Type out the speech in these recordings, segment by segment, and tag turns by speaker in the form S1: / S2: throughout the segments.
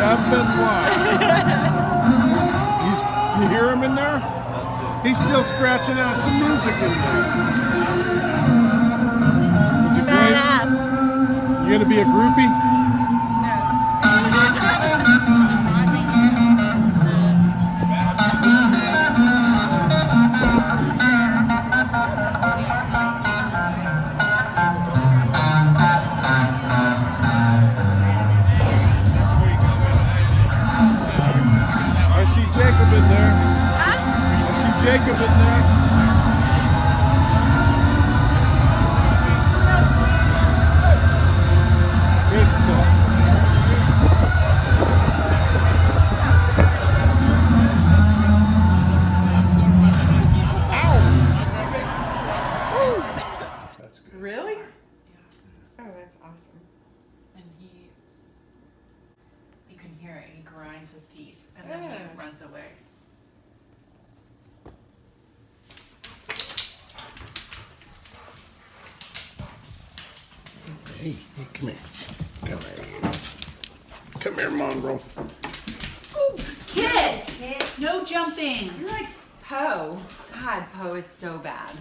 S1: You hear him in there? He's still scratching out some music in there. Would you
S2: Badass.
S1: You gonna be a groupie? I see Jacob in there. I see Jacob in there. Good stuff. That's good.
S2: Really? Oh, that's awesome.
S3: And you can hear it, he grinds his teeth and then
S2: Yeah.
S3: he runs away.
S1: Hey, come here. Come here. Come here, Monroe.
S3: Kit! No jumping!
S2: You're like Poe. God, Poe is so bad.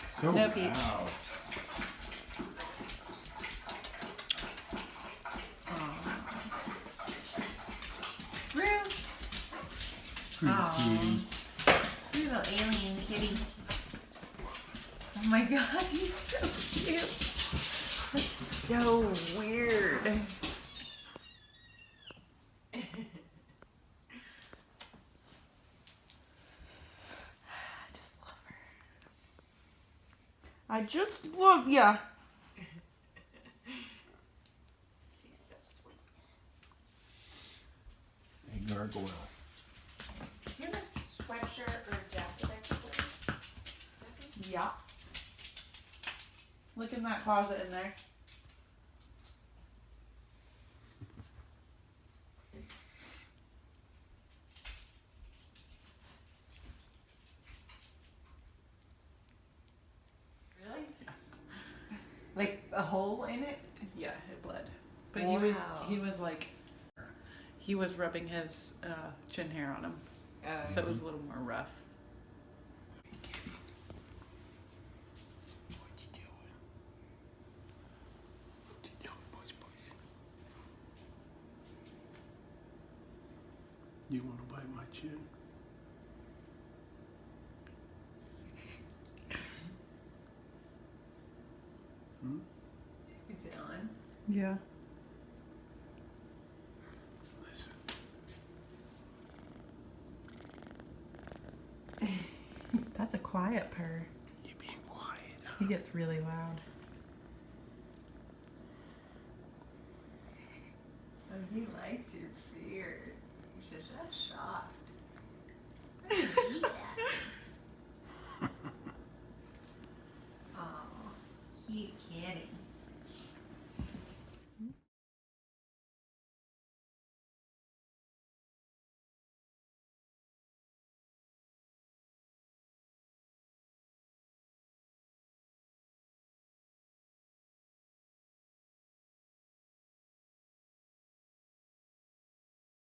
S1: So
S3: No peach.
S1: loud.
S3: Rue! Aww. You're a little alien kitty. Oh my god, he's so cute.
S2: That's so weird. I just love ya.
S3: She's so sweet.
S1: Hey, gargoyle.
S3: Do you have a sweatshirt or a jacket I could wear?
S2: Yeah.
S3: Look in that closet in there. Really?
S2: Like a hole in it?
S3: Yeah, it bled. But
S2: Wow.
S3: he was like, he was rubbing his chin hair on him, so it was a little more rough.
S1: What you doing? What you doing, boys? You want to bite my chin?
S2: Is it on?
S3: Yeah.
S1: Listen.
S3: That's a quiet purr.
S1: You being quiet.
S3: He gets really loud.
S2: Oh, he likes your beard. You should just shop.